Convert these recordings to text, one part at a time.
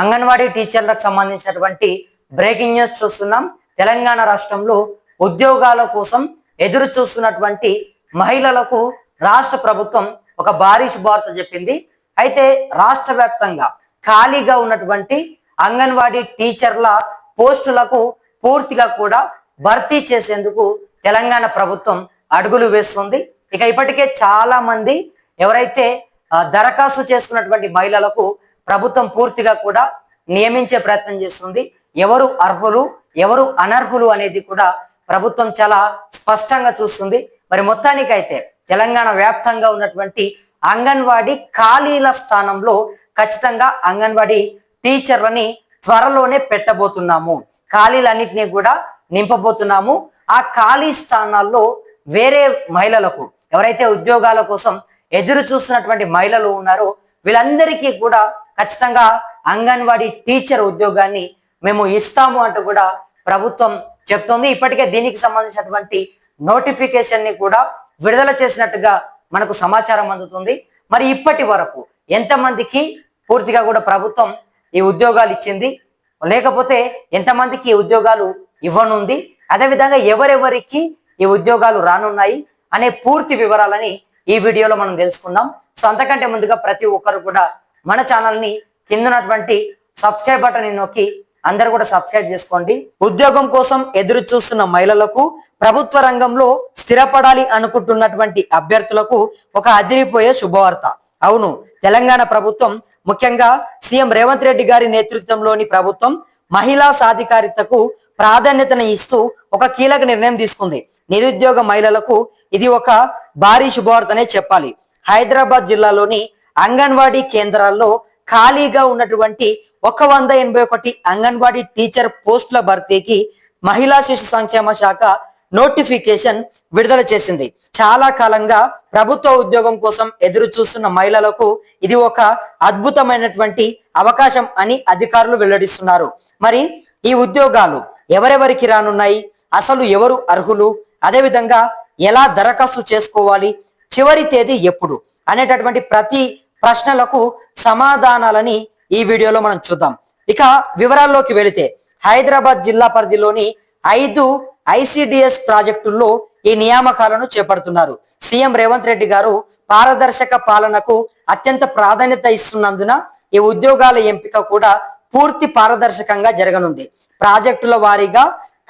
అంగన్వాడీ టీచర్లకు సంబంధించినటువంటి breaking news చూస్తున్నాం. తెలంగాణ రాష్ట్రంలో ఉద్యోగాల కోసం ఎదురు చూస్తున్నటువంటి మహిళలకు రాష్ట్ర ప్రభుత్వం ఒక భారీ శుభవార్త చెప్పింది. అయితే రాష్ట్ర వ్యాప్తంగా ఖాళీగా ఉన్నటువంటి అంగన్వాడీ టీచర్ల పోస్టులకు పూర్తిగా కూడా భర్తీ చేసేందుకు తెలంగాణ ప్రభుత్వం అడుగులు వేస్తుంది. ఇక ఇప్పటికే చాలా మంది ఎవరైతే దరఖాస్తు చేసుకున్నటువంటి మహిళలకు ప్రభుత్వం పూర్తిగా కూడా నియమించే ప్రయత్నం చేస్తుంది. ఎవరు అర్హులు ఎవరు అనర్హులు అనేది కూడా ప్రభుత్వం చాలా స్పష్టంగా చూస్తుంది. మరి మొత్తానికైతే తెలంగాణ వ్యాప్తంగా ఉన్నటువంటి అంగన్వాడీ ఖాళీల స్థానంలో ఖచ్చితంగా అంగన్వాడీ టీచర్లని త్వరలోనే పెట్టబోతున్నాము. ఖాళీలన్నింటినీ కూడా నింపబోతున్నాము. ఆ ఖాళీ స్థానాల్లో వేరే మహిళలకు ఎవరైతే ఉద్యోగాల కోసం ఎదురు చూస్తున్నటువంటి మహిళలు ఉన్నారో వీళ్ళందరికీ కూడా ఖచ్చితంగా అంగన్వాడీ టీచర్ ఉద్యోగాన్ని మేము ఇస్తాము అంటూ కూడా ప్రభుత్వం చెప్తోంది. ఇప్పటికే దీనికి సంబంధించినటువంటి నోటిఫికేషన్ ని కూడా విడుదల చేసినట్టుగా మనకు సమాచారం అందుతుంది. మరి ఇప్పటి వరకు ఎంతమందికి పూర్తిగా కూడా ప్రభుత్వం ఈ ఉద్యోగాలు ఇచ్చింది, లేకపోతే ఎంతమందికి ఈ ఉద్యోగాలు ఇవ్వనుంది, అదేవిధంగా ఎవరెవరికి ఈ ఉద్యోగాలు రానున్నాయి అనే పూర్తి వివరాలని ఈ వీడియోలో మనం తెలుసుకుందాం. సో అంతకంటే ముందుగా ప్రతి ఒక్కరు కూడా మన ఛానల్ని కిందనటువంటి సబ్స్క్రైబ్ బటన్ నొక్కి అందరూ కూడా సబ్స్క్రైబ్ చేసుకోండి. ఉద్యోగం కోసం ఎదురు చూస్తున్న మహిళలకు, ప్రభుత్వ రంగంలో స్థిరపడాలి అనుకుంటున్నటువంటి అభ్యర్థులకు ఒక అదిరిపోయే శుభవార్త. అవును, తెలంగాణ ప్రభుత్వం ముఖ్యంగా సీఎం రేవంత్ రెడ్డి గారి నేతృత్వంలోని ప్రభుత్వం మహిళా సాధికారితకు ప్రాధాన్యతను ఇస్తూ ఒక కీలక నిర్ణయం తీసుకుంది. నిరుద్యోగ మహిళలకు ఇది ఒక భారీ శుభవార్తనే చెప్పాలి. హైదరాబాద్ జిల్లాలోని అంగన్వాడీ కేంద్రాల్లో ఖాళీగా ఉన్నటువంటి 181 అంగన్వాడీ టీచర్ పోస్టుల భర్తీకి మహిళా శిశు సంక్షేమ శాఖ నోటిఫికేషన్ విడుదల చేసింది. చాలా కాలంగా ప్రభుత్వ ఉద్యోగం కోసం ఎదురు చూస్తున్న మహిళలకు ఇది ఒక అద్భుతమైనటువంటి అవకాశం అని అధికారులు వెల్లడిస్తున్నారు. మరి ఈ ఉద్యోగాలు ఎవరెవరికి రానున్నాయి, అసలు ఎవరు అర్హులు, అదేవిధంగా ఎలా దరఖాస్తు చేసుకోవాలి, చివరి తేదీ ఎప్పుడు అనేటటువంటి ప్రతి ప్రశ్నలకు సమాధానాలని ఈ వీడియోలో మనం చూద్దాం. ఇక వివరాల్లోకి వెళితే హైదరాబాద్ జిల్లా పరిధిలోని 5 ICDS ప్రాజెక్టుల్లో ఈ నియామకాలను చేపడుతున్నారు. సీఎం రేవంత్ రెడ్డి గారు పారదర్శక పాలనకు అత్యంత ప్రాధాన్యత ఇస్తున్నందున ఈ ఉద్యోగాల ఎంపిక కూడా పూర్తి పారదర్శకంగా జరగనుంది. ప్రాజెక్టుల వారీగా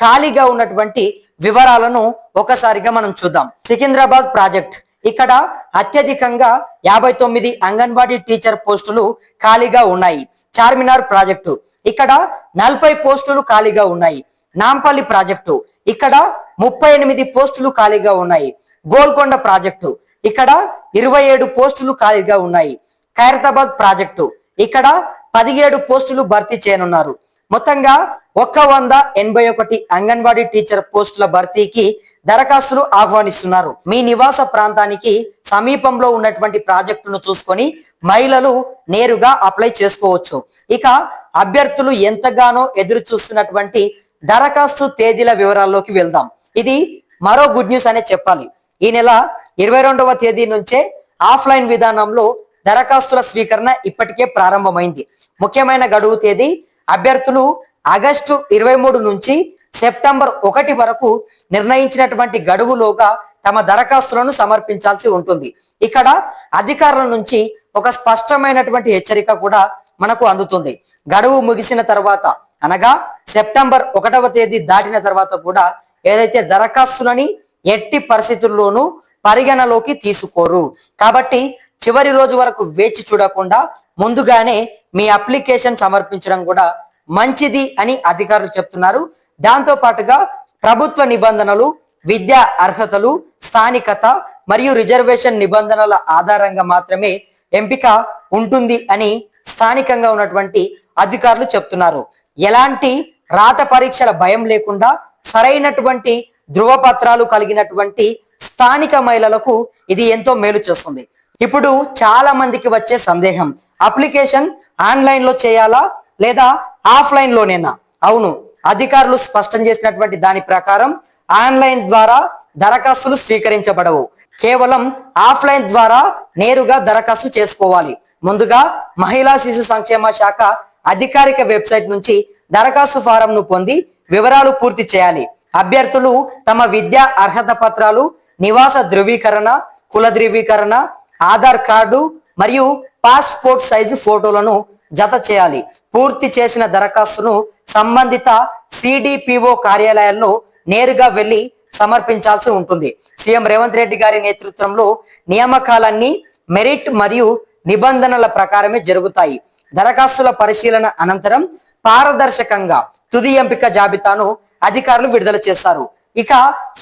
ఖాళీగా ఉన్నటువంటి వివరాలను ఒకసారిగా మనం చూద్దాం. సికింద్రాబాద్ ప్రాజెక్ట్, ఇక్కడ అత్యధికంగా 59 అంగన్వాడీ టీచర్ పోస్టులు ఖాళీగా ఉన్నాయి. చార్మినార్ ప్రాజెక్టు, ఇక్కడ 40 పోస్టులు ఖాళీగా ఉన్నాయి. నాంపల్లి ప్రాజెక్టు, ఇక్కడ 38 పోస్టులు ఖాళీగా ఉన్నాయి. గోల్కొండ ప్రాజెక్టు, ఇక్కడ 27 పోస్టులు ఖాళీగా ఉన్నాయి. ఖైరతాబాద్ ప్రాజెక్టు, ఇక్కడ 17 పోస్టులు భర్తీ చేయనున్నారు. మొత్తంగా 181 అంగన్వాడీ టీచర్ పోస్టుల భర్తీకి దరఖాస్తులు ఆహ్వానిస్తున్నారు. మీ నివాస ప్రాంతానికి సమీపంలో ఉన్నటువంటి ప్రాజెక్టును చూసుకొని మహిళలు నేరుగా అప్లై చేసుకోవచ్చు. ఇక అభ్యర్థులు ఎంతగానో ఎదురు చూస్తున్నటువంటి దరఖాస్తు తేదీల వివరాల్లోకి వెళ్దాం. ఇది మరో గుడ్ న్యూస్ అనే చెప్పాలి. ఈ నెల 22వ తేదీ నుంచే ఆఫ్లైన్ విధానంలో దరఖాస్తుల స్వీకరణ ఇప్పటికే ప్రారంభమైంది. ముఖ్యమైన గడువు తేదీ అభ్యర్థులు ఆగస్టు 23 నుంచి సెప్టెంబర్ 1 వరకు నిర్ణయించినటువంటి గడువులోగా తమ దరఖాస్తులను సమర్పించాల్సి ఉంటుంది. ఇక్కడ అధికారుల నుంచి ఒక స్పష్టమైనటువంటి హెచ్చరిక కూడా మనకు అందుతుంది. గడువు ముగిసిన తర్వాత అనగా సెప్టెంబర్ 1వ తేదీ దాటిన తర్వాత కూడా ఏదైతే దరఖాస్తులని ఎట్టి పరిస్థితుల్లోనూ పరిగణలోకి తీసుకోరు. కాబట్టి చివరి రోజు వరకు వేచి చూడకుండా ముందుగానే మీ అప్లికేషన్ సమర్పించడం కూడా మంచిది అని అధికారులు చెప్తున్నారు. దాంతో పాటుగా ప్రభుత్వ నిబంధనలు, విద్యా అర్హతలు, స్థానికత మరియు రిజర్వేషన్ నిబంధనల ఆధారంగా మాత్రమే ఎంపిక ఉంటుంది అని స్థానికంగా ఉన్నటువంటి అధికారులు చెప్తున్నారు. ఎలాంటి రాత పరీక్షల భయం లేకుండా సరైనటువంటి ధృవపత్రాలు కలిగినటువంటి స్థానిక మహిళలకు ఇది ఎంతో మేలు చేస్తుంది. ఇప్పుడు చాలా మందికి వచ్చే సందేహం, అప్లికేషన్ ఆన్లైన్ లో చేయాలా లేదా ఆఫ్లైన్ లోనేనా? అవును, అధికారులు స్పష్టం చేసినటువంటి దాని ప్రకారం ఆన్లైన్ ద్వారా దరఖాస్తులు స్వీకరించబడవు. కేవలం ఆఫ్లైన్ ద్వారా నేరుగా దరఖాస్తు చేసుకోవాలి. ముందుగా మహిళా శిశు సంక్షేమ శాఖ అధికారిక వెబ్సైట్ నుంచి దరఖాస్తు ఫారంను పొంది వివరాలు పూర్తి చేయాలి. అభ్యర్థులు తమ విద్యా అర్హత పత్రాలు, నివాస ధృవీకరణ, కుల ధృవీకరణ, ఆధార్ కార్డు మరియు పాస్పోర్ట్ సైజు ఫోటోలను జత చేయాలి. పూర్తి చేసిన దరఖాస్తును సంబంధిత సిడిపిఓ కార్యాలయాల్లో నేరుగా వెళ్లి సమర్పించాల్సి ఉంటుంది. సీఎం రేవంత్ రెడ్డి గారి నేతృత్వంలో నియామకాలన్నీ మెరిట్ మరియు నిబంధనల ప్రకారమే జరుగుతాయి. దరఖాస్తుల పరిశీలన అనంతరం పారదర్శకంగా తుది ఎంపిక జాబితాను అధికారులు విడుదల చేస్తారు. ఇక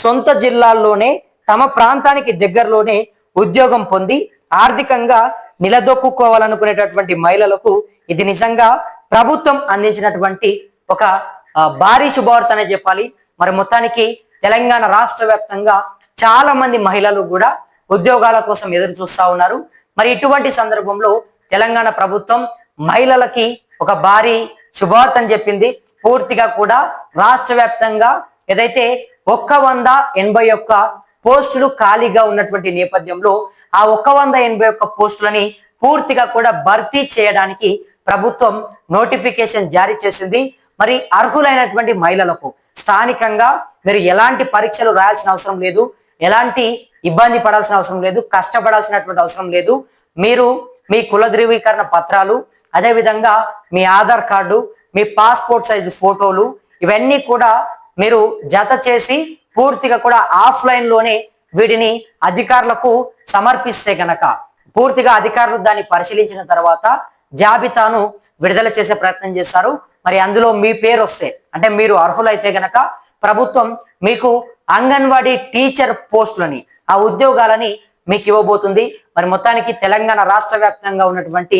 సొంత జిల్లాల్లోనే తమ ప్రాంతానికి దగ్గరలోనే ఉద్యోగం పొంది ఆర్థికంగా నిలదొక్కుకోవాలనుకునేటటువంటి మహిళలకు ఇది నిజంగా ప్రభుత్వం అందించినటువంటి ఒక భారీ శుభవార్త అనే చెప్పాలి. మరి మొత్తానికి తెలంగాణ రాష్ట్ర వ్యాప్తంగా చాలా మంది మహిళలు కూడా ఉద్యోగాల కోసం ఎదురు చూస్తా ఉన్నారు. మరి ఇటువంటి సందర్భంలో తెలంగాణ ప్రభుత్వం మహిళలకి ఒక భారీ శుభవార్త అని చెప్పింది. పూర్తిగా కూడా రాష్ట్ర వ్యాప్తంగా ఏదైతే 181 పోస్టులు ఖాళీగా ఉన్నటువంటి నేపథ్యంలో ఆ 181 పోస్టులని పూర్తిగా కూడా భర్తీ చేయడానికి ప్రభుత్వం నోటిఫికేషన్ జారీ చేసింది. మరి అర్హులైనటువంటి మహిళలకు స్థానికంగా మీరు ఎలాంటి పరీక్షలు రాయాల్సిన అవసరం లేదు, ఎలాంటి ఇబ్బంది పడాల్సిన అవసరం లేదు, కష్టపడాల్సినటువంటి అవసరం లేదు. మీరు మీ కుల ధృవీకరణ పత్రాలు, అదేవిధంగా మీ ఆధార్ కార్డు, మీ పాస్పోర్ట్ సైజు ఫోటోలు ఇవన్నీ కూడా మీరు జత చేసి పూర్తిగా కూడా ఆఫ్లైన్ లోనే వీటిని అధికారులకు సమర్పిస్తే గనక పూర్తిగా అధికారులు దాన్ని పరిశీలించిన తర్వాత జాబితాను విడుదల చేసే ప్రయత్నం చేస్తారు. మరి అందులో మీ పేరు వస్తే అంటే మీరు అర్హులైతే గనక ప్రభుత్వం మీకు అంగన్వాడీ టీచర్ పోస్టులని ఆ ఉద్యోగాలని మీకు ఇవ్వబోతుంది. మరి మొత్తానికి తెలంగాణ రాష్ట్ర వ్యాప్తంగా ఉన్నటువంటి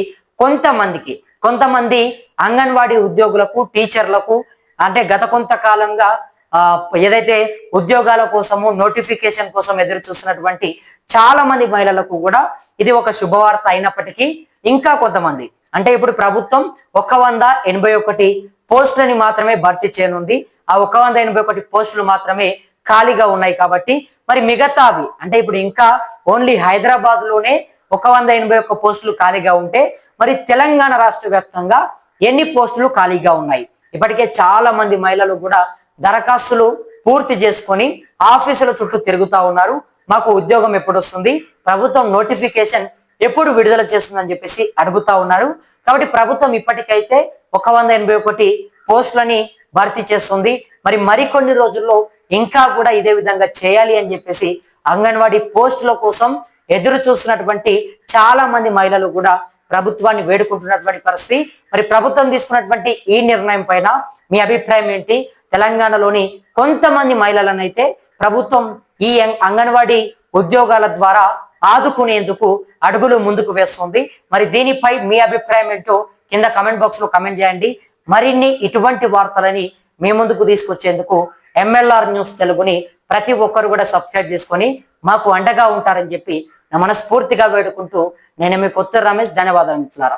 కొంతమంది అంగన్వాడీ ఉద్యోగులకు, టీచర్లకు అంటే గత కొంతకాలంగా ఏదైతే ఉద్యోగాల కోసము నోటిఫికేషన్ కోసం ఎదురు చూస్తున్నటువంటి చాలా మంది మహిళలకు కూడా ఇది ఒక శుభవార్త అయినప్పటికీ ఇంకా కొంతమంది అంటే ఇప్పుడు ప్రభుత్వం 181 పోస్టులని మాత్రమే భర్తీ చేయనుంది. ఆ 181 పోస్టులు మాత్రమే ఖాళీగా ఉన్నాయి కాబట్టి మరి మిగతావి అంటే ఇప్పుడు ఇంకా ఓన్లీ హైదరాబాద్ లోనే 181 పోస్టులు ఖాళీగా ఉంటే మరి తెలంగాణ రాష్ట్ర వ్యాప్తంగా ఎన్ని పోస్టులు ఖాళీగా ఉన్నాయి? ఇప్పటికే చాలా మంది మహిళలు కూడా దరఖాస్తులు పూర్తి చేసుకొని ఆఫీసుల చుట్టూ తిరుగుతా ఉన్నారు. మాకు ఉద్యోగం ఎప్పుడు వస్తుంది, ప్రభుత్వం నోటిఫికేషన్ ఎప్పుడు విడుదల చేస్తుందని చెప్పేసి అడుగుతా ఉన్నారు. కాబట్టి ప్రభుత్వం ఇప్పటికైతే 181 పోస్టులని భర్తీ చేస్తుంది. మరి మరికొన్ని రోజుల్లో ఇంకా కూడా ఇదే విధంగా చేయాలి అని చెప్పేసి అంగన్వాడీ పోస్టుల కోసం ఎదురు చూస్తున్నటువంటి చాలా మంది మహిళలు కూడా ప్రభుత్వాన్ని వేడుకుంటున్నటువంటి పరిస్థితి. మరి ప్రభుత్వం తీసుకున్నటువంటి ఈ నిర్ణయం పైన మీ అభిప్రాయం ఏంటి? తెలంగాణలోని కొంతమంది మహిళలను అయితే ప్రభుత్వం ఈ అంగన్వాడీ ఉద్యోగాల ద్వారా ఆదుకునేందుకు అడుగులు ముందుకు వేస్తుంది. మరి దీనిపై మీ అభిప్రాయం ఏంటో కింద కమెంట్ బాక్స్ లో కమెంట్ చేయండి. మరిన్ని ఇటువంటి వార్తలని మీ ముందుకు తీసుకొచ్చేందుకు MLR న్యూస్ తెలుగుని ప్రతి ఒక్కరు కూడా సబ్స్క్రైబ్ చేసుకొని మాకు అండగా ఉంటారని చెప్పి నా మనస్ఫూర్తిగా వేడుకుంటూ నేను మీ కొత్త రమేష్. ధన్యవాదాలు మిత్రులారా.